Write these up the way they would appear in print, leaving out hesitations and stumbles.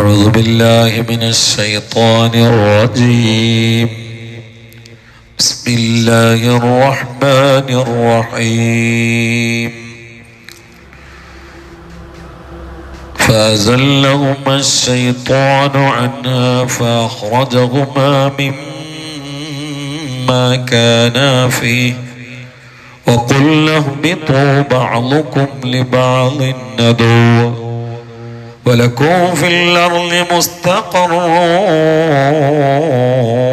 أعوذ بالله من الشيطان الرجيم. بسم الله الرحمن الرحيم. فأزلهما الشيطان عنها فأخرجهما مما كانا فيه وقلنا اهبطوا بعضكم لبعض عدو ولكم في الأرض مستقر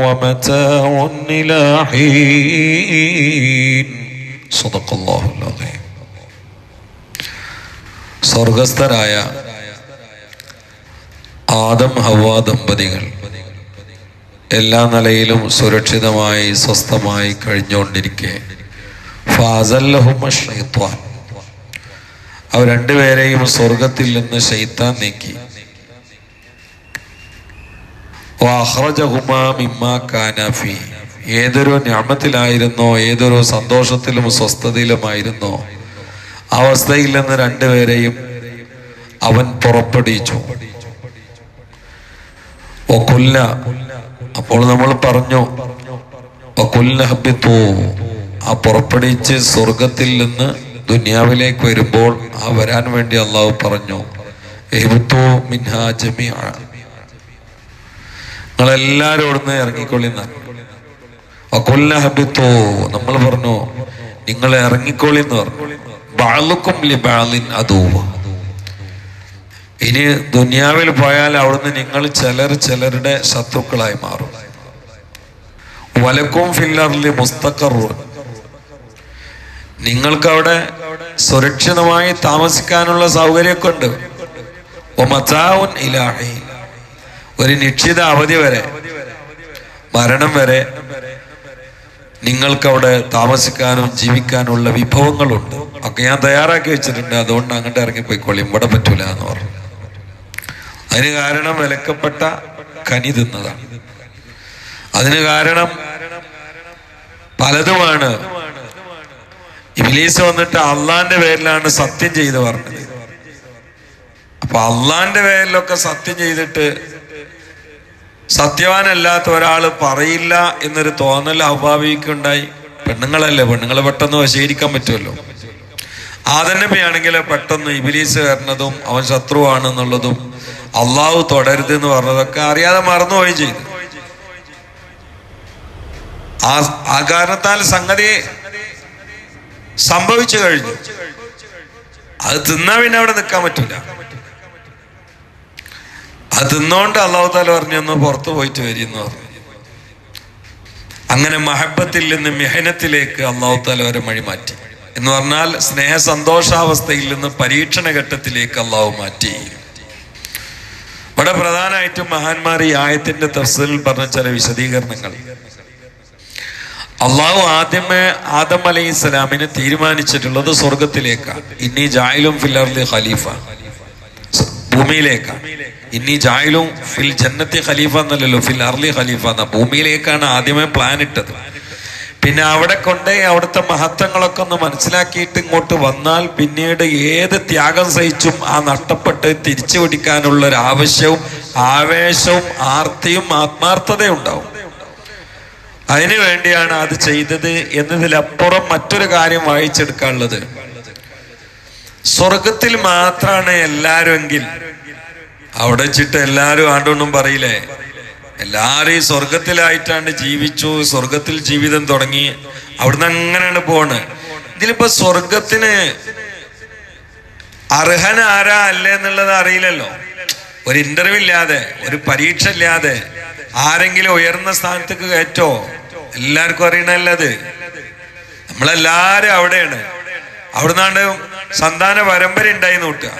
ومتاع إلى حين. صدق الله العظيم. സ്വർഗസ്ഥരായ ആദം ഹവ്വ ദമ്പതികൾ എല്ലാ നിലയിലും സുരക്ഷിതമായി സ്വസ്ഥമായി കഴിഞ്ഞുകൊണ്ടിരിക്കെ ഫഅസല്ലഹുമ ശൈത്വാൻ, അവർ രണ്ടുപേരെയും സ്വർഗത്തിൽ നിന്ന് ശൈത്താൻ നീക്കി. വഅഖ്റജഹുമാ മിമ്മാ കാനാ ഫീ, ഏതൊരു നിഅമത്തിലായിരുന്നോ ഏതൊരു സന്തോഷത്തിലും സ്വസ്ഥതയിലുമായിരുന്നോ അവസ്ഥയിൽ നിന്ന് രണ്ടുപേരെയും അവൻ പുറപ്പെടുവിച്ചു. വഖുൽന, അപ്പോൾ നമ്മൾ പറഞ്ഞു വഖുൽന ഹബിത്തു, ആ പുറപ്പെടുവിച്ച് സ്വർഗത്തിൽ നിന്ന് ദുനിയാവിലേക്ക് വരുമ്പോൾ ആ വരാൻ വേണ്ടി അള്ളാഹു പറഞ്ഞു ഇഹ്ബിത്തു മിൻഹാ ജമീഅ, നിങ്ങളെല്ലാവരും അവിടുന്ന് ഇറങ്ങിക്കൊള്ളിന്ന. വഖുൽന ഹബിത്തു, നമ്മൾ പറഞ്ഞു നിങ്ങൾ ഇറങ്ങിക്കൊള്ളിന്ന് പറഞ്ഞു. ബഅലുക്കും ലിബഅലിൻ അദുവ്വ, ഇനി ദുനിയാവിൽ പോയാൽ അവിടുന്ന് നിങ്ങൾ ചിലരുടെ ശത്രുക്കളായി മാറും. വലക്കും ഫിൽ അർളി മുസ്തഖറുൻ, നിങ്ങൾക്ക് അവിടെ സുരക്ഷിതമായി താമസിക്കാനുള്ള സൗകര്യമൊക്കെ ഉണ്ട്. വമതാഉൻ ഇലാ ഹീൻ, ഒരു നിശ്ചിത അവധി വരെ, മരണം വരെ നിങ്ങൾക്കവിടെ താമസിക്കാനും ജീവിക്കാനുള്ള വിഭവങ്ങളുണ്ട്. ഒക്കെ ഞാൻ തയ്യാറാക്കി വെച്ചിട്ടുണ്ട്, അതുകൊണ്ട് അങ്ങോട്ട് ഇറങ്ങിപ്പോയിക്കോളി, ഇവിടെ പറ്റൂല എന്ന് പറഞ്ഞു. അതിന് കാരണം വിലക്കപ്പെട്ട കനി തിന്നതാണ്. അതിന് കാരണം പലതുമാണ്. ഇബ്ലീസ് വന്നിട്ട് അള്ളാന്റെ പേരിലാണ് സത്യം ചെയ്ത് പറഞ്ഞത്. അപ്പൊ അള്ളാന്റെ പേരിലൊക്കെ സത്യം ചെയ്തിട്ട് സത്യവാനല്ലാത്ത ഒരാള് പറയില്ല എന്നൊരു തോന്നൽ ഹവ്വാവിക്കുണ്ടായി. പെണ്ണുങ്ങളല്ലേ, പെണ്ണുങ്ങളെ പെട്ടെന്ന് വശീകരിക്കാൻ പറ്റുമല്ലോ. ആദം നബിയാണെങ്കിൽ പെട്ടെന്ന് ഇബ്ലീസ് വരുന്നതും അവൻ ശത്രുവാണെന്നുള്ളതും അള്ളാഹു തുടരുത് എന്ന് പറഞ്ഞതൊക്കെ അറിയാതെ മറന്നുപോയി ചെയ്തു. ആ കാരണത്താൽ സംഗതി സംഭവിച്ചു കഴിഞ്ഞു. അത് തിന്നാ പിന്നെ അവിടെ നിൽക്കാൻ പറ്റൂല. അത് തിന്നോണ്ട് അള്ളാഹു താല പറഞ്ഞു ഒന്ന് പുറത്തു പോയിട്ട് വരിയെന്ന് പറഞ്ഞു. അങ്ങനെ മഹബത്തിൽ നിന്ന് മിഹനത്തിലേക്ക് അള്ളാഹു താല വരെ വഴി മാറ്റി. എന്ന് പറഞ്ഞാൽ സ്നേഹ സന്തോഷാവസ്ഥയിൽ നിന്ന് പരീക്ഷണ ഘട്ടത്തിലേക്ക് അള്ളാഹു മാറ്റി. ഇവിടെ പ്രധാനമായിട്ടും മഹാന്മാർ ഈ ആയത്തിന്റെ തഫ്സീറിൽ പറഞ്ഞ ചില വിശദീകരണങ്ങൾ. അള്ളാഹു ആദ്യമേ ആദം അലൈഹിസ്സലാമിനെ തീരുമാനിച്ചിട്ടുള്ളത് സ്വർഗത്തിലേക്കാണ്. ഇന്നി ജായിലും ഫിൽ അർളി ഖലീഫ, ഭൂമിയിലേക്കാണ്. ഇന്നി ജായിലും ഫിൽ ജന്നത്തി ഖലീഫ എന്നല്ലല്ലോ, ഫിൽ അർളി ഖലീഫ എന്ന, ഭൂമിയിലേക്കാണ് ആദ്യമേ പ്ലാൻ ഇട്ടത്. പിന്നെ അവിടെ കൊണ്ടേ അവിടുത്തെ മഹത്വങ്ങളൊക്കെ ഒന്ന് മനസ്സിലാക്കിയിട്ട് ഇങ്ങോട്ട് വന്നാൽ പിന്നീട് ഏത് ത്യാഗം സഹിച്ചും ആ നഷ്ടപ്പെട്ട് തിരിച്ചു പിടിക്കാനുള്ള ഒരു ആവശ്യവും ആവേശവും ആർത്തിയും ആത്മാർത്ഥതയും ഉണ്ടാവും. അതിനു വേണ്ടിയാണ് അത് ചെയ്തത് എന്നതിലപ്പുറം മറ്റൊരു കാര്യം വായിച്ചെടുക്കാനുള്ളത്. സ്വർഗത്തിൽ മാത്രമാണ് എല്ലാരും എങ്കിൽ അവിടെ വെച്ചിട്ട് എല്ലാരും ആണ്ടൊന്നും പറയില്ലേ, എല്ലാരും ഈ സ്വർഗത്തിലായിട്ടാണ്ട് ജീവിച്ചു, സ്വർഗത്തിൽ ജീവിതം തുടങ്ങി, അവിടുന്ന് അങ്ങനെയാണ് പോണ്. ഇതിലിപ്പോ സ്വർഗത്തിന് അർഹന ആരാ അല്ലേ എന്നുള്ളത് അറിയില്ലല്ലോ. ഒരു ഇന്റർവ്യൂ ഇല്ലാതെ, ഒരു പരീക്ഷ ഇല്ലാതെ ആരെങ്കിലും ഉയർന്ന സ്ഥാനത്തേക്ക് കയറ്റോ? എല്ലാവർക്കും അറിയണല്ലത്. നമ്മളെല്ലാരും അവിടെയാണ്. അവിടുന്നാണ്ട് സന്താന പരമ്പര ഉണ്ടായി നോട്ടുക.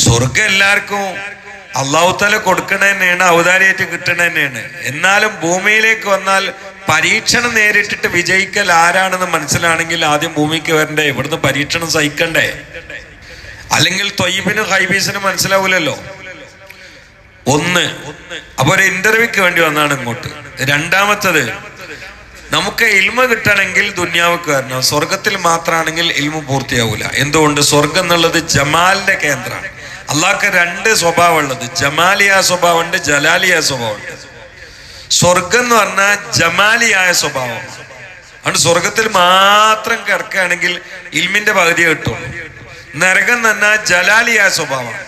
സ്വർഗം എല്ലാവർക്കും അള്ളാഹു തആല കൊടുക്കണ തന്നെയാണ്, ഔദാര്യായിട്ട് കിട്ടണ തന്നെയാണ്. എന്നാലും ഭൂമിയിലേക്ക് വന്നാൽ പരീക്ഷണം നേരിട്ടിട്ട് വിജയിക്കൽ ആരാണെന്ന് മനസ്സിലാണെങ്കിൽ ആദ്യം ഭൂമിക്ക് വരണ്ടേ, ഇവിടുന്ന് പരീക്ഷണം സഹിക്കണ്ടേ? അല്ലെങ്കിൽ ത്വയ്യിബിനും ഹൈബീസിനും മനസ്സിലാവൂലല്ലോ. ഒന്ന്, അപ്പൊ ഒരു ഇന്റർവ്യൂക്ക് വേണ്ടി വന്നാണ് ഇങ്ങോട്ട്. രണ്ടാമത്തത്, നമുക്ക് ഇൽമ കിട്ടണമെങ്കിൽ ദുന്യാവുക്ക് വരണം. സ്വർഗത്തിൽ മാത്രമാണെങ്കിൽ ഇൽമ പൂർത്തിയാവൂല. എന്തുകൊണ്ട്? സ്വർഗം എന്നുള്ളത് ജമാലിന്റെ കേന്ദ്രമാണ്, അള്ളാഹ്ക്ക് രണ്ട് സ്വഭാവം ഉള്ളത്, ജമാലിയ സ്വഭാവമുണ്ട്, ജലാലിയ സ്വഭാവമുണ്ട്. സ്വർഗം എന്ന് പറഞ്ഞാൽ ജമാലിയായ സ്വഭാവം. അതുകൊണ്ട് സ്വർഗത്തിൽ മാത്രം കിടക്കുകയാണെങ്കിൽ ഇൽമിന്റെ പകുതി കിട്ടും. നരകം എന്ന് പറഞ്ഞാൽ ജലാലിയായ സ്വഭാവമാണ്.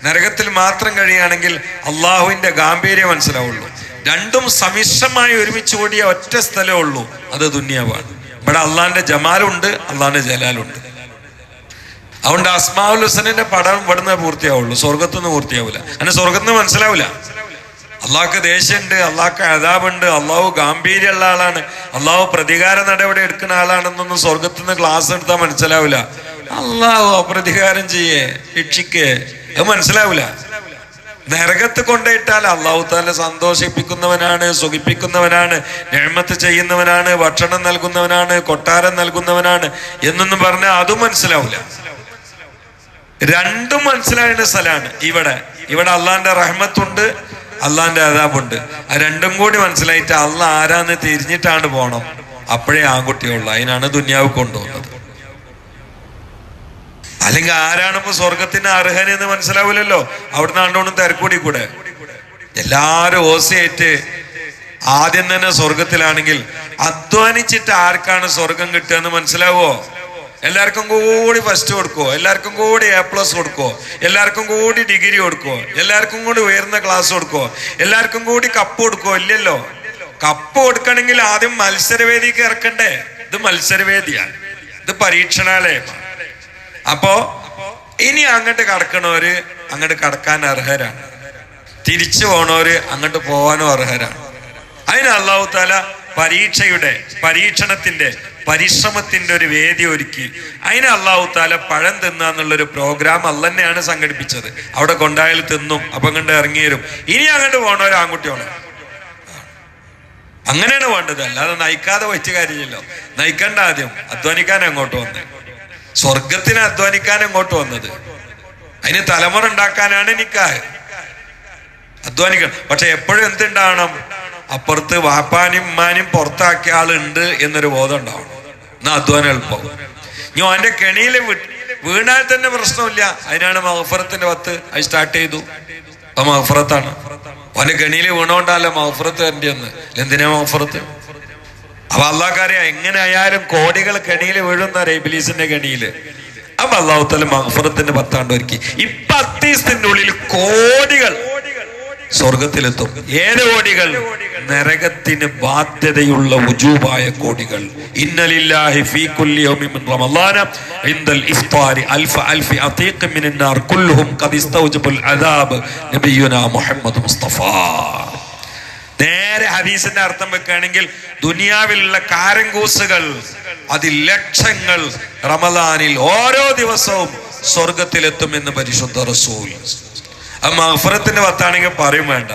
നരകത്തിൽ മാത്രം കഴിയുകയാണെങ്കിൽ അള്ളാഹുവിന്റെ ഗാംഭീര്യം മനസ്സിലാവുള്ളൂ. രണ്ടും സമ്മിശ്രമായി ഒരുമിച്ച് കൂടിയ ഒറ്റ സ്ഥലമേ ഉള്ളൂ, അത് ദുനിയാവാണ്. ഇവിടെ അള്ളാഹിന്റെ ജമാലുണ്ട്, അള്ളാഹിന്റെ ജലാലുണ്ട്. അതുകൊണ്ട് അസ്മാഉൽ ഹുസ്നന്റെ പടം ഇവിടുന്ന് പൂർത്തിയാവുള്ളൂ, സ്വർഗത്തുനിന്ന് പൂർത്തിയാവില്ല. അങ്ങനെ സ്വർഗത്തുനിന്ന് മനസ്സിലാവില്ല. അള്ളാഹ്ക്ക് ദേഷ്യമുണ്ട്, അള്ളാഹ്ക്ക് അദാബുണ്ട്, അള്ളാഹു ഗാംഭീര്യമുള്ള ആളാണ്, അള്ളാഹു പ്രതികാര നടപടി എടുക്കുന്ന ആളാണെന്നൊന്നും സ്വർഗത്തുനിന്ന് ക്ലാസ് എടുത്താൽ മനസ്സിലാവില്ല. അള്ളാഹു അപ്രതികാരം ചെയ്യേ, ശിക്ഷിക്കേ, അത് മനസ്സിലാവില്ല. നരകത്ത് കൊണ്ടുപോയിട്ടാൽ അള്ളാഹു താല സന്തോഷിപ്പിക്കുന്നവനാണ്, സുഖിപ്പിക്കുന്നവനാണ്, നിഅമത്ത് ചെയ്യുന്നവനാണ്, ഭക്ഷണം നൽകുന്നവനാണ്, കൊട്ടാരം നൽകുന്നവനാണ് എന്നൊന്നും പറഞ്ഞാൽ അതും മനസ്സിലാവില്ല. രണ്ടും മനസ്സിലാകുന്ന സ്ഥലമാണ് ഇവിടെ അള്ളാഹിന്റെ റഹ്മത്തുണ്ട്, അള്ളാഹിന്റെ അദാബുണ്ട്. ആ രണ്ടും കൂടി മനസ്സിലായിട്ട് അള്ളാഹ് ആരാന്ന് തിരിഞ്ഞിട്ടാണ് പോണം. അപ്പോഴേ ആൺകുട്ടിയുള്ളൂ. അതിനാണ് ദുനിയാവ് കൊണ്ടുപോകുന്നത്. അല്ലെങ്കിൽ ആരാണിപ്പോ സ്വർഗത്തിന് അർഹനെന്ന് മനസ്സിലാവില്ലല്ലോ. അവിടുന്ന് ആണ്ടോണ്ടും തിരക്കൂടി കൂടെ എല്ലാരും ഓസയായിട്ട് ആദ്യം തന്നെ സ്വർഗത്തിലാണെങ്കിൽ അധ്വാനിച്ചിട്ട് ആർക്കാണ് സ്വർഗം കിട്ടുക എന്ന് മനസ്സിലാവോ? എല്ലാവർക്കും കൂടി ഫസ്റ്റ് കൊടുക്കുവോ? എല്ലാവർക്കും കൂടി A+ കൊടുക്കുവോ? എല്ലാവർക്കും കൂടി ഡിഗ്രി കൊടുക്കുവോ? എല്ലാവർക്കും കൂടി ഉയർന്ന ക്ലാസ് കൊടുക്കുവോ? എല്ലാവർക്കും കൂടി കപ്പ് കൊടുക്കുവോ? ഇല്ലല്ലോ. കപ്പ് കൊടുക്കണമെങ്കിൽ ആദ്യം മത്സരവേദിക്ക് ഇറക്കണ്ടേ? ഇത് മത്സരവേദിയാണ്, ഇത് പരീക്ഷണാലയമാണ്. അപ്പോ ഇനി അങ്ങോട്ട് കടക്കണവര് അങ്ങോട്ട് കടക്കാൻ അർഹരാണ്, തിരിച്ചു പോണവര് അങ്ങോട്ട് പോവാനും അർഹരാണ്. അതിന് അല്ലാഹു തആല പരീക്ഷണത്തിന്റെ പരിശ്രമത്തിന്റെ ഒരു വേദി ഒരുക്കി. അതിന് അല്ലാഹു തആല പഴം തിന്നാന്നുള്ളൊരു പ്രോഗ്രാം അള്ളന്നെയാണ് സംഘടിപ്പിച്ചത്. അവിടെ കൊണ്ടായാൽ തിന്നും, അപ്പൊ അങ്ങോട്ട് ഇറങ്ങി വരും. ഇനി അങ്ങോട്ട് പോണവര് ആൺകുട്ടിയോളെ അങ്ങനെയാണ് വേണ്ടത്. അല്ലാതെ നയിക്കാതെ വെച്ച കാര്യമില്ലല്ലോ. നയിക്കണ്ട, ആദ്യം അധ്വാനിക്കാൻ അങ്ങോട്ട് വന്നത്, സ്വർഗത്തിന് അധ്വാനിക്കാൻ അങ്ങോട്ട് വന്നത്. അതിന് തലമുറ ഉണ്ടാക്കാനാണ് നിക്കാഹ്. അധ്വാനിക്കണം. പക്ഷെ എപ്പോഴും എന്തുണ്ടാവണം? അപ്പുറത്ത് വാപ്പാനും ഉമ്മാനും പുറത്താക്കിയ ആളുണ്ട് എന്നൊരു ബോധം ഉണ്ടാവണം. എന്നാ അധ്വാനം എളുപ്പം. ഇനി അവന്റെ കെണിയിൽ വീണാൽ തന്നെ പ്രശ്നമില്ല. അതിനാണ് മഗ്ഫിറത്തിന്റെ 10 അത് സ്റ്റാർട്ട് ചെയ്തു. അപ്പൊ മഗ്ഫിറത്താണ്. അവന്റെ കെണിയിൽ വീണോണ്ടല്ല മഗ്ഫിറത്ത് വരേണ്ടിയെന്ന്. എന്തിനാ മഗ്ഫിറത്ത്? അപ്പൊ അള്ളാഹ്ക്കറിയാം എങ്ങനെ ആയാലും കോടികൾ കെണിയിൽ വീഴുന്നവരെ ഇബ്ലീസിന്റെ കെണിയില്. അപ്പൊ അല്ലാഹു തആല മഗ്ഫിറത്തിന്റെ 10 ഒരുക്കി. ഇപ്പൊ 10 ദിവസത്തിന്റെ ഉള്ളിൽ കോടികൾ സ്വർഗത്തിലെത്തും. ഏത് കോടികൾ? നരകത്തിന് ബാധ്യതയുള്ള ഉജൂബായ കോടികൾ. ഇന്നലില്ലാഹി ഫീ കുല്ലി യൗമിൻ മിൻ റമളാന ഇൻദൽ ഇഫ്താരി അൽഫി അതീഖ് മിനൻ നാർ കുല്ലുഹും ഖദ് ഇസ്തൗജബുൽ അദാബ് നബിയുനാ മുഹമ്മദ് മുസ്തഫ. നേരെ ഹദീസിന്റെ അർത്ഥം വെക്കുകയാണെങ്കിൽ ദുനിയാവിലുള്ള കാരങ്കൂസുകൾ അതിൽ ലക്ഷങ്ങൾ റമളാനിൽ ഓരോ ദിവസവും സ്വർഗത്തിലെത്തുമെന്ന് പരിശുദ്ധ റസൂൽ. മഗ്ഫിറത്തിന്റെ 10 പറയും വേണ്ട,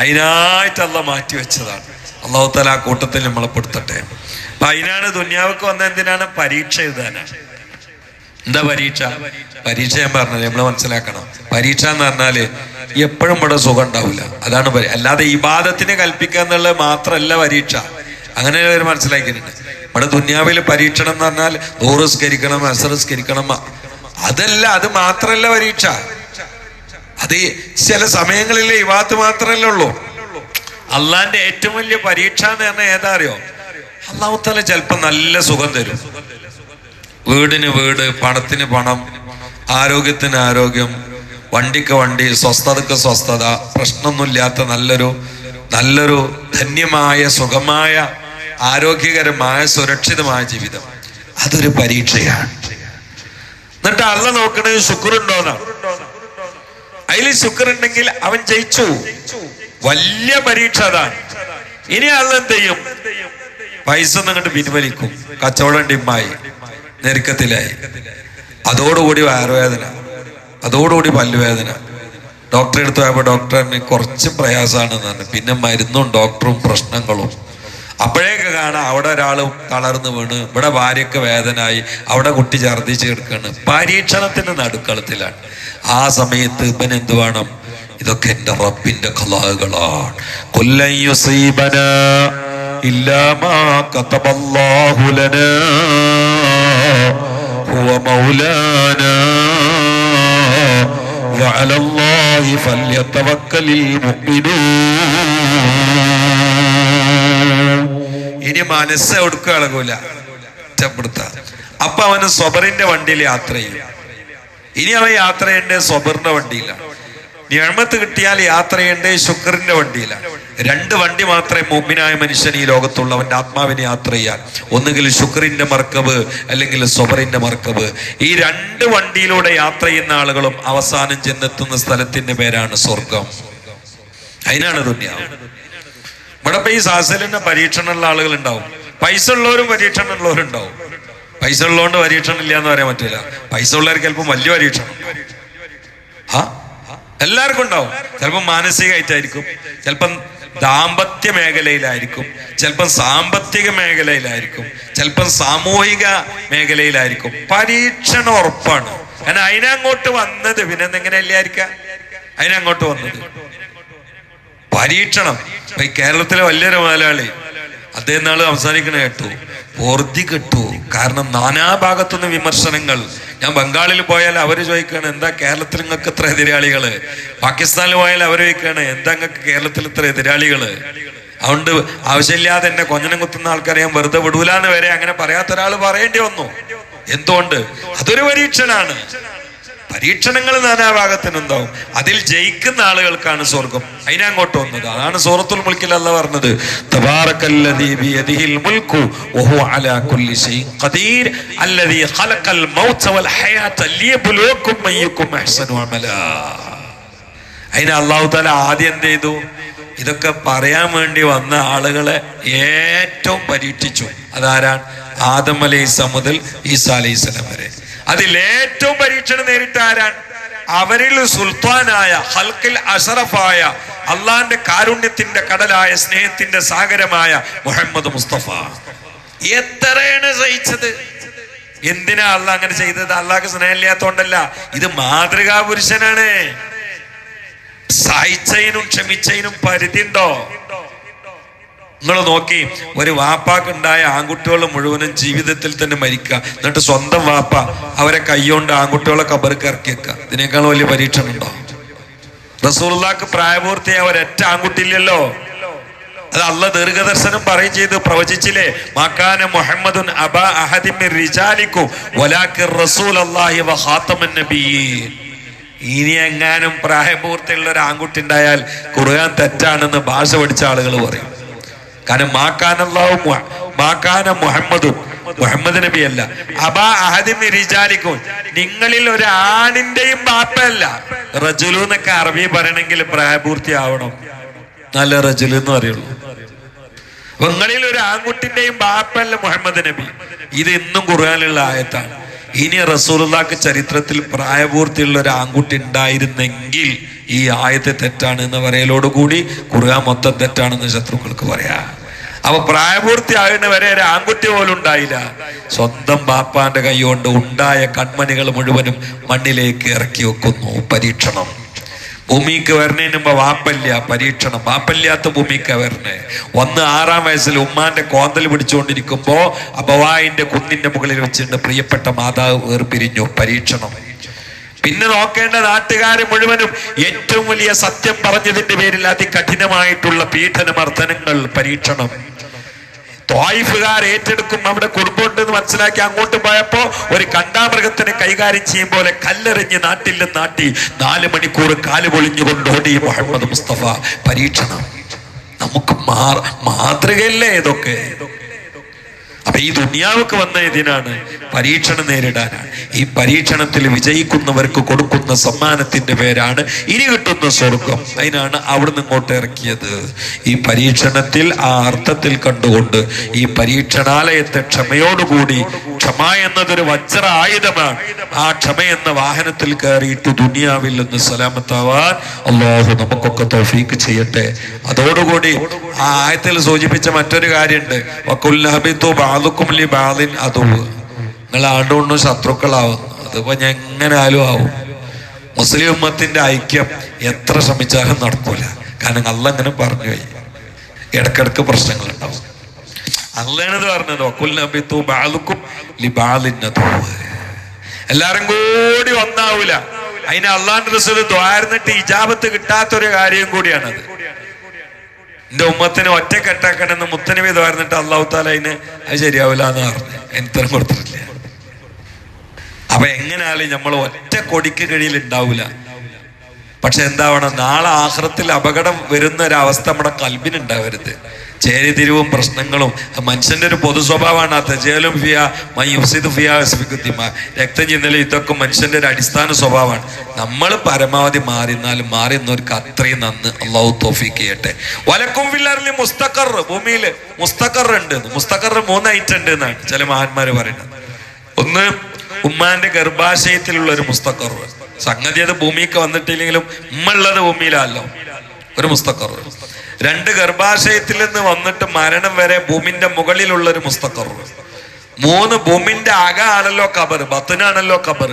അതിനായിട്ട് അള്ളാഹ് മാറ്റി വെച്ചതാണ്. അല്ലാഹു തആല ആ കൂട്ടത്തിൽ നമ്മളെ പെടുത്തട്ടെ. അപ്പൊ അതിനാണ് ദുനിയാവിക്ക് വന്ന. എന്തിനാണ്? പരീക്ഷ എഴുതാനാണ്. എന്താ പരീക്ഷ? പരീക്ഷ ഞാൻ പറഞ്ഞത് നമ്മൾ മനസ്സിലാക്കണം. പരീക്ഷ എന്ന് പറഞ്ഞാല് എപ്പോഴും ഇവിടെ സുഖം ഉണ്ടാവില്ല, അതാണ് അല്ലാതെ ഇബാദത്തിനെ കൽപ്പിക്കുക എന്നുള്ളത് മാത്രമല്ല പരീക്ഷ. അങ്ങനെ ഒരു മനസ്സിലാക്കിയിട്ടുണ്ട്. ഇവിടെ ദുനിയാവിൽ പരീക്ഷണം എന്ന് പറഞ്ഞാൽ ദൂറസ്കരിക്കണം, അസറസ്കരിക്കണം, അതല്ല, അത് മാത്രല്ല പരീക്ഷ. അത് ചില സമയങ്ങളിലെ ഇബാദത്ത് മാത്രമല്ലേ ഉള്ളൂ. അള്ളാന്റെ ഏറ്റവും വലിയ പരീക്ഷ എന്ന് പറഞ്ഞാൽ ഏതാ അറിയോ? അല്ലാഹു തആല ചിലപ്പോ നല്ല സുഖം തരും. വീടിന് വീട്, പണത്തിന് പണം, ആരോഗ്യത്തിന് ആരോഗ്യം, വണ്ടിക്ക് വണ്ടി, സ്വസ്ഥതക്ക് സ്വസ്ഥത, പ്രശ്നമൊന്നുമില്ലാത്ത നല്ലൊരു ധന്യമായ സുഖമായ ആരോഗ്യകരമായ സുരക്ഷിതമായ ജീവിതം. അതൊരു പരീക്ഷയാണ്. എന്നിട്ട് അള്ളാഹ് നോക്കണത് ശുക്റുണ്ടോന്നാണ്. അതിൽ ശുക്റുണ്ടെങ്കിൽ അവൻ ജയിച്ചു. വലിയ പരീക്ഷ അതാണ്. ഇനി അള്ളാഹ് എന്ത് ചെയ്യും? പൈസ ഒന്നും അങ്ങോട്ട് പിൻവലിക്കും. കച്ചവടം ഡിമ്മായി, ഞെരുക്കത്തിലായി. അതോടുകൂടി വയറുവേദന, അതോടുകൂടി പല്ലുവേദന. ഡോക്ടറെ അടുത്ത് പോയപ്പോൾ ഡോക്ടറിന് കുറച്ച് പ്രയാസമാണെന്ന് പറഞ്ഞു. പിന്നെ മരുന്നും ഡോക്ടറും പ്രശ്നങ്ങളും. അപ്പോഴേക്ക് കാണാം അവിടെ ഒരാൾ തളർന്നു വീണ്, ഇവിടെ ഭാര്യക്ക് വേദനായി, അവിടെ കുട്ടി ഛർദ്ദിച്ച് കിടക്കാണ്. പരീക്ഷണത്തിന്റെ നടുക്കളത്തിലാണ്. ആ സമയത്ത് ഇവൻ എന്ത് വേണം? ഇതൊക്കെ എന്റെ റബ്ബിന്റെ ഖലാകളാണ്. കുല്ലൻ യുസീബനാ ഇല്ലാ മാ കതബല്ലാഹു ലനാ ഹുവ മൗലാനാ വഅലല്ലാഹി ഫല്യതവക്കലിൽ മുഅ്മിനൂൻ. ഇനി മനസ്സ് ഒടുക്ക അളകൂല, ഒറ്റപ്പെടുത്ത. അപ്പൊ അവന് സ്വബറിന്റെ വണ്ടിയിൽ യാത്ര ചെയ്യും. ഇനി അവൻ യാത്ര ചെയ്യേണ്ടത് സ്വബറിന്റെ വണ്ടിയിലാണ്. നിഅമത്ത് കിട്ടിയാൽ യാത്ര ചെയ്യേണ്ടത് ശുക്റിന്റെ വണ്ടിയിലാണ്. രണ്ട് വണ്ടി മാത്രമേ മുഅ്മിനായ മനുഷ്യൻ ഈ ലോകത്തുള്ളവന്റെ ആത്മാവിനെ യാത്ര ചെയ്യാൻ. ഒന്നുകിൽ ശുക്റിന്റെ മർക്കബ്, അല്ലെങ്കിൽ സ്വബറിന്റെ മർക്കബ്. ഈ രണ്ട് വണ്ടിയിലൂടെ യാത്ര ചെയ്യുന്ന ആളുകളും അവസാനം ചെന്നെത്തുന്ന സ്ഥലത്തിന്റെ പേരാണ് സ്വർഗം. അതിനാണ് ദുനിയാവ്. ഇവിടെ ഇപ്പൊ ഈ സാസലിന്റെ പരീക്ഷണമുള്ള ആളുകൾ ഉണ്ടാവും. പൈസ ഉള്ളവരും പരീക്ഷണം ഉള്ളവരുണ്ടാവും. പൈസ ഉള്ളതുകൊണ്ട് പരീക്ഷണം ഇല്ല എന്ന് പറയാൻ പറ്റില്ല. പൈസ ഉള്ളവർക്ക് ചിലപ്പോൾ വലിയ പരീക്ഷണം എല്ലാവർക്കും ഉണ്ടാവും. ചിലപ്പം മാനസികമായിട്ടായിരിക്കും, ചിലപ്പം ദാമ്പത്യ മേഖലയിലായിരിക്കും, ചിലപ്പം സാമ്പത്തിക മേഖലയിലായിരിക്കും, ചിലപ്പം സാമൂഹിക മേഖലയിലായിരിക്കും. പരീക്ഷണം ഉറപ്പാണ്. കാരണം അതിനങ്ങോട്ട് വന്നത് പിന്നെ എങ്ങനെ ഇല്ലായിരിക്കാം. അതിനങ്ങോട്ട് വന്നത് പരീക്ഷണം. ഈ കേരളത്തിലെ വലിയൊരു മലയാളി അദ്ദേഹം നാള് സംസാരിക്കണ കേട്ടു, പൊറുതി കിട്ടു. കാരണം നാനാഭാഗത്തുനിന്ന് വിമർശനങ്ങൾ. ഞാൻ ബംഗാളിൽ പോയാൽ അവര് ചോദിക്കാണ്, എന്താ കേരളത്തിൽ നിങ്ങൾക്ക് ഇത്ര എതിരാളികള്? പാകിസ്ഥാനിൽ പോയാൽ അവർ ചോദിക്കാണ്, എന്താ നിങ്ങൾക്ക് കേരളത്തിൽ ഇത്ര എതിരാളികള്? അതുകൊണ്ട് ആവശ്യമില്ലാതെ എന്നെ കൊഞ്ഞനം കുത്തുന്ന ആൾക്കാരെ ഞാൻ വെറുതെ വിടൂലാന്ന് വരെ അങ്ങനെ പറയാത്ത ഒരാൾ പറയേണ്ടി വന്നു. എന്തുകൊണ്ട്? അതൊരു പരീക്ഷണാണ്. പരീക്ഷണങ്ങൾ നാനാഭാഗത്തിനുണ്ടാവും. അതിൽ ജയിക്കുന്ന ആളുകൾക്കാണ് സ്വർഗം. അതിനങ്ങോട്ട് വന്നത്. അതാണ് സൂറത്തുൽ മുൽക്കിൽ അല്ലാഹ് പറഞ്ഞത്, തബാറകല്ലദീ ബിയദിഹിൽ മുൽക്കു വഹുവ അലാ കുല്ലി ഷൈഇൻ ഖദീർ അല്ലദീ ഖലഖൽ മൗത വൽ ഹയാത ലിയബ്ലുവക്കും അയ്യുക്കും അഹ്സനു അമലാ. അതിന് അല്ലാഹു തആല ആദ്യം എന്ത് ചെയ്തു? ഇതൊക്കെ പറയാൻ വേണ്ടി വന്ന ആളുകളെ ഏറ്റവും പരീക്ഷിച്ചു. അതാരാണ്? ആദം അലൈഹിസ്സലാം മുതൽ ഈസാ അലൈഹിസ്സലാം വരെ. അതിലേറ്റവും പരീക്ഷണം നേരിട്ട ആരാണ്? അവരിൽ സുൽത്താനായ, ഹൽക്കിൽ അഷറഫായ, അള്ളാന്റെ കാരുണ്യത്തിന്റെ കടലായ, സ്നേഹത്തിന്റെ സാഗരമായ മുഹമ്മദ് മുസ്തഫ. എത്രയാണ് സഹിച്ചത്? എന്തിനാ അള്ളാഹ് അങ്ങനെ ചെയ്തത്? അള്ളാഹ്ക്ക് സ്നേഹമില്ലാത്തോണ്ടല്ല, ഇത് മാതൃകാ പുരുഷനാണ്. സഹിച്ചതിനും ക്ഷമിച്ചതിനും പരിധിയുണ്ടോ? നിങ്ങൾ നോക്കി, ഒരു വാപ്പാക്കുണ്ടായ ആൺകുട്ടികൾ മുഴുവനും ജീവിതത്തിൽ തന്നെ മരിക്കുക, എന്നിട്ട് സ്വന്തം വാപ്പ അവരെ കൈകൊണ്ട് ആൺകുട്ടികളെ ഖബർക്ക് ഇറക്കി വെക്കുക. ഇതിനേക്കാൾ വലിയ പരീക്ഷണം ഉണ്ടോ? റസൂലുള്ളാഹിക്ക് പ്രായപൂർത്തിയായ ഒരൊറ്റ ആൺകുട്ടിയില്ലല്ലോ. അത് അള്ളാഹ് ദീർഘദർശനം പറയും ചെയ്ത് പ്രവചിച്ചില്ലേ, മാകാന മുഹമ്മദുൻ അബാ അഹദിൻ മിർ റിജാലിക്കും വലാകിർ റസൂലുള്ളാഹി വ ഖാതമൻ നബിയ്യീൻ. ഇനി എങ്ങാനും പ്രായപൂർത്തിയുള്ള ഒരു ആൺകുട്ടി ഉണ്ടായാൽ ഖുർആൻ തെറ്റാണെന്ന് ഭാഷ പഠിച്ച ആളുകൾ പറയും. കാരണം മാകാന മുഹമ്മദുൻ, മുഹമ്മദ് നബി അല്ല, അബാ അഹദിൻ മിർ റിജാലിക്കും, നിങ്ങളിൽ ഒരു ആണിന്റെയും ബാപ്പയല്ല. റജുലു എന്നൊക്കെ അറബി പറയണമെങ്കിൽ പ്രായപൂർത്തിയാവണം, നല്ല റജുലു എന്ന് പറയുള്ളൂ. നിങ്ങളിൽ ഒരു ആൺകുട്ടിന്റെയും ബാപ്പയല്ല മുഹമ്മദ് നബി. ഇത് ഇന്നും ഖുർആനിലുള്ള ആയത്താണ്. ഇനി റസൂലുള്ളാഹിക്ക് ചരിത്രത്തിൽ പ്രായപൂർത്തിയുള്ള ഒരു ആൺകുട്ടി ഉണ്ടായിരുന്നെങ്കിൽ ഈ ആയത്ത് തെറ്റാണ് എന്ന് പറയലോടുകൂടി ഖുർആൻ മൊത്തം തെറ്റാണെന്ന് ശത്രുക്കൾക്ക് പറയാ. അപ്പൊ പ്രായപൂർത്തി ആകുന്നവരെ ഒരു ആൺകുട്ടി പോലും ഉണ്ടായില്ല. സ്വന്തം ബാപ്പാന്റെ കൈ കൊണ്ട് ഉണ്ടായ കൺമണികൾ മുഴുവനും മണ്ണിലേക്ക് ഇറക്കി വെക്കുന്നു. പരീക്ഷണം. ഭൂമിക്ക് വരണേന് മുമ്പ് വാപ്പല്ല, പരീക്ഷണം. വാപ്പല്ലാത്ത ഭൂമിക്ക് വരണേ. 6 വയസ്സിൽ ഉമ്മാന്റെ കോന്തൽ പിടിച്ചുകൊണ്ടിരിക്കുമ്പോ അബവായിന്റെ കുന്നിന്റെ മുകളിൽ വെച്ചിട്ട് പ്രിയപ്പെട്ട മാതാവ് വേർപിരിഞ്ഞു. പരീക്ഷണം. പിന്നെ നോക്കേണ്ട നാട്ടുകാര് മുഴുവനും ഏറ്റവും വലിയ സത്യം പറഞ്ഞതിന്റെ പേരിൽ അതികഠിനമായിട്ടുള്ള പീഡനമർദ്ദനങ്ങൾ. പരീക്ഷണം. ത്വായിഫുകാർ ഏറ്റെടുക്കും, അവിടെ കുടുംബമുണ്ടെന്ന് മനസ്സിലാക്കി അങ്ങോട്ട് പോയപ്പോ ഒരു കണ്ടാമൃഗത്തിനെ കൈകാര്യം ചെയ്യും പോലെ കല്ലെറിഞ്ഞ് നാട്ടിൽ നാട്ടി 4 മണിക്കൂർ കാല് പൊളിഞ്ഞുകൊണ്ട് ഓടി മുഹമ്മദ് മുസ്തഫ. പരീക്ഷണം. നമുക്ക് മാതൃകയല്ലേ ഇതൊക്കെ? അപ്പൊ ഈ ദുനിയാവുക്ക് വന്ന ഇതിനാണ്, പരീക്ഷണം നേരിടാനാണ്. ഈ പരീക്ഷണത്തിൽ വിജയിക്കുന്നവർക്ക് കൊടുക്കുന്ന സമ്മാനത്തിന്റെ പേരാണ് ഇനി കിട്ടുന്ന സ്വർഗം. അതിനാണ് അവിടുന്ന് ഇങ്ങോട്ട് ഇറക്കിയത്. ഈ പരീക്ഷണത്തിൽ ആ അർത്ഥത്തിൽ കണ്ടുകൊണ്ട് ഈ പരീക്ഷണാലയത്തെ ക്ഷമയോടുകൂടി, ക്ഷമ എന്നതൊരു വജ്ര ആയുധമാണ്, ആ ക്ഷമ എന്ന വാഹനത്തിൽ കയറിയിട്ട് ദുനിയാവിൽ നിന്ന് സലാമത്താവാൻ അല്ലാഹു നമുക്കൊക്കെ തൗഫീക്ക് ചെയ്യട്ടെ. അതോടുകൂടി ആ ആയത്തിൽ സൂചിപ്പിച്ച മറ്റൊരു കാര്യമുണ്ട്, നിങ്ങൾ ആണ്ടുകൊണ്ടും ശത്രുക്കളാവും. അതിപ്പോ ഞാൻ എങ്ങനെ ആലും ആവും. മുസ്ലിം ഉമ്മത്തിന്റെ ഐക്യം എത്ര ശ്രമിച്ചാലും നടക്കൂല. കാരണം അള്ളാഹ് അങ്ങനെ പറഞ്ഞു പോയി. ഇടക്കിടക്ക് പ്രശ്നങ്ങൾ ഉണ്ടാവും. അള്ളാഹ് പറഞ്ഞത് എല്ലാരും കൂടി ഒന്നാവൂല. അതിന് അള്ളാഹുവിന്റെ റസൂൽ ദ്വാരന്നിട്ട് ഇജാബത്ത് കിട്ടാത്തൊരു കാര്യം കൂടിയാണത്. എന്റെ ഉമ്മത്തിനെ ഒറ്റക്കെട്ടാക്കണമെന്ന് മുത്തനബി ദ്വാരന്നിട്ട് അള്ളാഹു താല അതിന് അത് ശരിയാവില്ല എന്ന് പറഞ്ഞു, എനിത്തരം കൊടുത്തിട്ടില്ല. അപ്പൊ എങ്ങനെയാലും നമ്മൾ ഒറ്റ കൊടിക്ക് കീഴിൽ ഉണ്ടാവില്ല. പക്ഷെ എന്താവണം, നാളെ ആഖിറത്തിൽ അപകടം വരുന്ന ഒരവസ്ഥ നമ്മുടെ കൽബിനുണ്ടാവരുത്. ചേരിതിരിവും പ്രശ്നങ്ങളും മനുഷ്യന്റെ ഒരു പൊതു സ്വഭാവമാണ്. തെജേലും ഫിയ മയുഫ്സിദു ഫിയ യസ്ഫികുദ്ദിമ, രക്തം ചിന്തലും ഇതൊക്കെ മനുഷ്യന്റെ ഒരു അടിസ്ഥാന സ്വഭാവമാണ്. നമ്മൾ പരമാവധി മാറിന്നവർക്ക് അത്രയും നന്ന് അള്ളാഹു തൗഫീഖ് ചെയ്യട്ടെ. വലക്കും ഫിൽ അർളി മുസ്തഖർ, ഭൂമിയിൽ മുസ്തഖർ ഉണ്ട്. മുസ്തഖർ 3 ഐറ്റം ഉണ്ട് എന്നാണ് ചില മഹാന്മാര് പറയുന്നത്. ഒന്ന് ഉമ്മാന്റെ ഗർഭാശയത്തിലുള്ള ഒരു മുസ്തഖർ, സംഗതി അത് ഭൂമിക്ക് വന്നിട്ടില്ലെങ്കിലും ഉമ്മ ഉള്ളത് ഭൂമിയിലല്ലോ, ഒരു മുസ്തഖർ. 2 ഗർഭാശയത്തിൽ നിന്ന് വന്നിട്ട് മരണം വരെ ഭൂമിന്റെ മുകളിലുള്ള ഒരു മുസ്തഖർ. 3 ഭൂമിന്റെ ആണല്ലോ ഖബർ, ബത്നാണല്ലോ ഖബർ.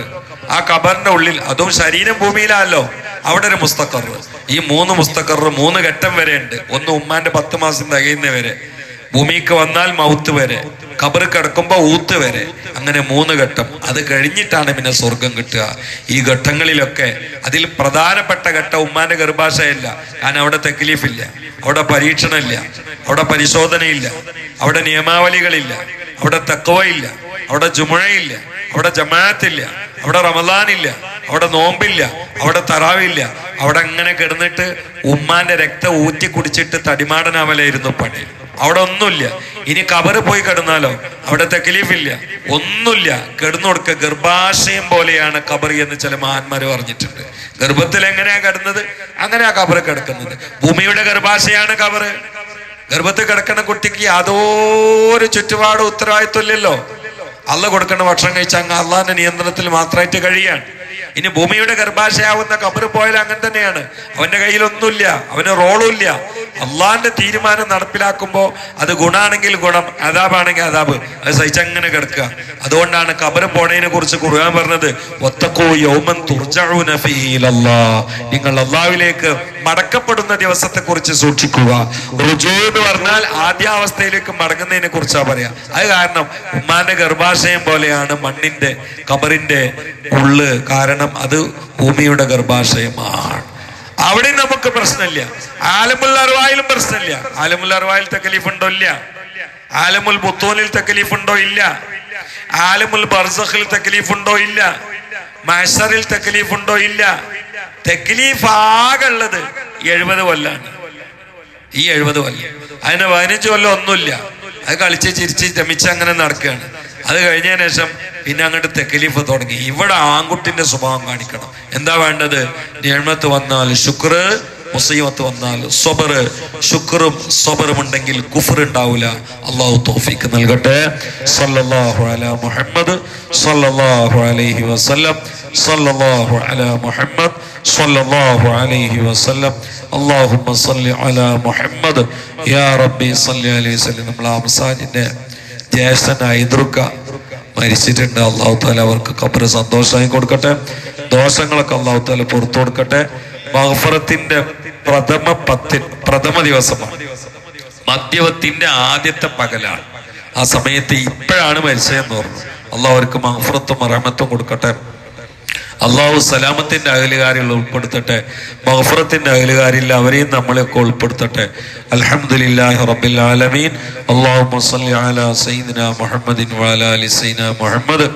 ആ ഖബറിന്റെ ഉള്ളിൽ, അതും ശരീരം ഭൂമിയിലല്ലോ, അവിടെ ഒരു മുസ്തഖർ. ഈ 3 മുസ്തഖർ 3 ഘട്ടം വരെ ഉണ്ട്. ഒന്ന് ഉമ്മാന്റെ 10 മാസം തികയുന്നവരെ, ഭൂമിക്ക് വന്നാൽ മൗത്ത് വരെ, ഖബർ കിടക്കുമ്പോ ഊത്ത് വരെ, അങ്ങനെ 3 ഘട്ടം. അത് കഴിഞ്ഞിട്ടാണ് പിന്നെ സ്വർഗം കിട്ടുക. ഈ ഘട്ടങ്ങളിലൊക്കെ അതിൽ പ്രധാനപ്പെട്ട ഘട്ടം ഉമ്മാന്റെ ഗർഭാശയല്ല. കാരണം അവിടെ തക്ലീഫില്ല, അവിടെ പരീക്ഷണമില്ല, അവിടെ പരിശോധനയില്ല, അവിടെ നിയമാവലികളില്ല, അവിടെ തഖ്വയില്ല, അവിടെ ജുമുഅയില്ല, അവിടെ ജമാഅത്തില്ല, അവിടെ റമദാനില്ല, അവിടെ നോമ്പില്ല, അവിടെ തറാവില്ല. അവിടെ അങ്ങനെ കിടന്നിട്ട് ഉമ്മാന്റെ രക്തം ഊറ്റി കുടിച്ചിട്ട് തടിമാടനാവലായിരുന്നു പണി. അവിടെ ഒന്നുമില്ല. ഇനി ഖബറ് പോയി കിടന്നാലോ അവിടെ തക്ലീഫില്ല, ഒന്നുമില്ല, കിടന്നു കൊടുക്കുക. ഗർഭാശയം പോലെയാണ് ഖബർ എന്ന് ചില മഹാന്മാര് പറഞ്ഞിട്ടുണ്ട്. ഗർഭത്തിൽ എങ്ങനെയാ കിടന്നത് അങ്ങനെയാ ഖബർ കിടക്കുന്നത്. ഭൂമിയുടെ ഗർഭാശയാണ് ഖബർ. ഗർഭത്തിൽ കിടക്കുന്ന കുട്ടിക്ക് യാതൊരു ചുറ്റുപാടും ഉത്തരവാദിത്വമില്ലല്ലോ. അള്ള കൊടുക്കുന്ന ഭക്ഷണം കഴിച്ച അങ്ങ് അള്ളാന്റെ നിയന്ത്രണത്തിൽ മാത്രമായിട്ട് കഴിയാണ്. ഇനി ഭൂമിയുടെ ഗർഭാശയാവുന്ന ഖബർ പോയാൽ അങ്ങനെ തന്നെയാണ്. അവന്റെ കയ്യിലൊന്നുമില്ല, അവന് റോളും ഇല്ല. അള്ളാന്റെ തീരുമാനം നടപ്പിലാക്കുമ്പോൾ അത് ഗുണാണെങ്കിൽ ഗുണം, അദാബാണെങ്കിൽ അദാബ്, അത് സഹിച്ചങ്ങനെ കിടക്കുക. അതുകൊണ്ടാണ് ഖബർ പോണതിനെ കുറിച്ച് ഖുർആൻ പറഞ്ഞത്, വത്തഖൂ യൗമൻ തുർജഊന ഫീഹി ഇലല്ലാഹ്, നിങ്ങൾ അള്ളാഹുവിലേക്ക് മടക്കപ്പെടുന്ന ദിവസത്തെ കുറിച്ച് സൂക്ഷിക്കുക. റുജൂ എന്ന് പറഞ്ഞാൽ ആദ്യാവസ്ഥയിലേക്ക് മടങ്ങുന്നതിനെ കുറിച്ചാ പറയാ. അത് കാരണം ഉമ്മാന്റെ ഗർഭാശയം പോലെയാണ് മണ്ണിന്റെ ഖബറിന്റെ ഉള്ള്. കാരണം അത് ഭൂമിയുടെ ഗർഭാശയമാണ്. അവിടെ നമുക്ക് പ്രശ്നമില്ല. ആലമുൽ അർവായിലും പ്രശ്നമില്ല. ആലമുൽ അർവായിൽ തക്ലീഫ് ഉണ്ടോ? ഇല്ല. ആലമുൽ ബുത്തൂനിൽ തക്ലീഫ് ഉണ്ടോ? ഇല്ല. ആലമുൽ ബർസഖിൽ തക്ലീഫ് ഉണ്ടോ? ഇല്ല. മഹ്ശറിൽ തക്ലീഫ് ഉണ്ടോ? ഇല്ല. തക്ലീഫ് ആകെ ഉള്ളത് 70 കൊല്ലാണ്. ഈ 70 കൊല്ലം, അതിന് 15 കൊല്ലം ഒന്നുമില്ല. അത് കളിച്ച് ചിരിച്ച് രമിച്ച് അങ്ങനെ നടക്കുകയാണ്. അത് കഴിഞ്ഞതിന് ശേഷം പിന്നെ അങ്ങോട്ട് തെക്കലീഫ് തുടങ്ങി. ഇവിടെ ആൺകുട്ടിന്റെ സ്വഭാവം കാണിക്കണം. എന്താ വേണ്ടത്? നിഅമത്ത് വന്നാൽ ശുക്ർ, മുസീബത്ത് വന്നാൽ സ്വബർ. ശുക്റും സ്വബറും ഉണ്ടെങ്കിൽ കുഫർ ഉണ്ടാവില്ല. അള്ളാഹു തൗഫീഖ് നൽകട്ടെ. സല്ലല്ലാഹു അലാ മുഹമ്മദ് സല്ലല്ലാഹു അലൈഹി വസല്ലം. സല്ലല്ലാഹു അലാ മുഹമ്മദ് സല്ലല്ലാഹു അലൈഹി വസല്ലം. അല്ലാഹുമ്മ സല്ലി അലാ മുഹമ്മദ് യാ റബ്ബി സല്ലി അലൈഹി വസല്ലം. നമ്മൾ ആ മസാജിന്റെ ജ്യേഷ്ഠനായ ഇദ്രുക്ക മരിച്ചിട്ടുണ്ട്. അള്ളാഹു താല അവർക്ക് ഖബർ സന്തോഷമായി കൊടുക്കട്ടെ. ദോഷങ്ങളൊക്കെ അള്ളാഹു താല പുറത്തു കൊടുക്കട്ടെ. മഗ്ഫിറത്തിന്റെ പ്രഥമ ദിവസമാണ്. മദ്യവത്തിന്റെ ആദ്യത്തെ പകലാണ്. ആ സമയത്ത് ഇപ്പോഴാണ് മരിച്ചതെന്ന് പറഞ്ഞു. അള്ളാഹു അവർക്ക് മഗ്ഫിറത്തും റഹ്മത്തും കൊടുക്കട്ടെ. അള്ളാഹു സലാമത്തിന്റെ അഹലുകാരിൽ ഉൾപ്പെടുത്തട്ടെ. മഗ്ഫിറത്തിന്റെ അഹലുകാരിൽ അവരെയും നമ്മളെയൊക്കെ ഉൾപ്പെടുത്തട്ടെ. അൽഹംദുലില്ലാഹി റബ്ബിൽ ആലമീൻ. അല്ലാഹുമ്മ സ്വല്ലി അലാ സയ്യിദിനാ മുഹമ്മദിൻ വഅലാ ആലി സയ്യിദിനാ മുഹമ്മദ്.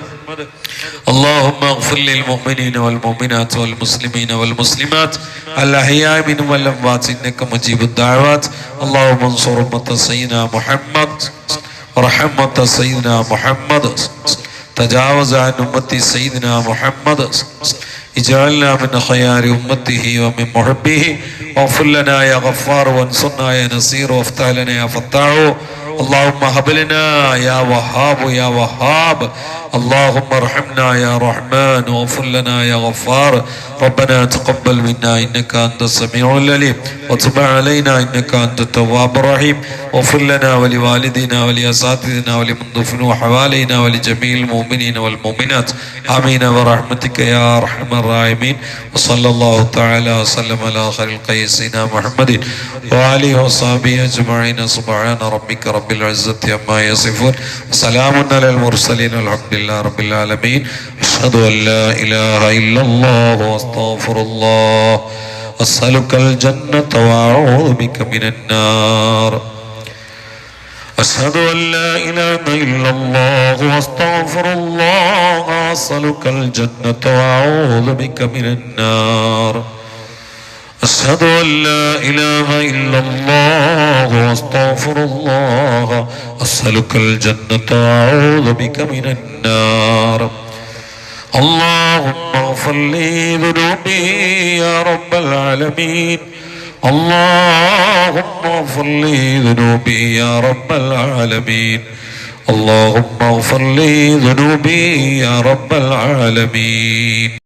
اللهم اغفر للمؤمنين والمؤمنات والمسلمين والمسلمات الأحياء منهم والأموات إنك مجيب الدعوات. اللهم انصر أمة سيدنا محمد ورحمة سيدنا محمد. تجاوز عن أمتي سيدنا محمد. اجعلنا من خيار أمته ومن محبه. واغفر لنا يا غفار وانصرنا يا نصير وافتح لنا يا فتاح. اللهم هب لنا يا وهاب يا وهاب. اللهم ارحمنا يا رحمن واغفر لنا يا غفار. ربنا تقبل منا إنك أنت السميع العليم وتب علينا إنك أنت التواب الرحيم. واغفر لنا ولوالدينا ولأساتذتنا ولمن دفنوا حوالينا ولجميع المؤمنين والمؤمنات آمين برحمتك يا أرحم الراحمين. وصلى الله تعالى وسلم على خير الخلق سيدنا محمد وآله وصحبه أجمعين. سبحان ربك رب العزة عما يصفون وسلام على المرسلين والحمد لله. لله رب العالمين. أشهد أن لا إله إلا الله وأستغفر الله. أسألك الجنة وأعوذ بك من النار. أشهد أن لا إله إلا الله وأستغفر الله. أسألك الجنة وأعوذ بك من النار. أشهد أن لا إله إلا الله وأستغفر الله. أسألك الجنة وأعوذ بك من النار. اللهم اغفر لي ذنوبي يا رب العالمين. اللهم اغفر لي ذنوبي يا رب العالمين. اللهم اغفر لي ذنوبي يا رب العالمين.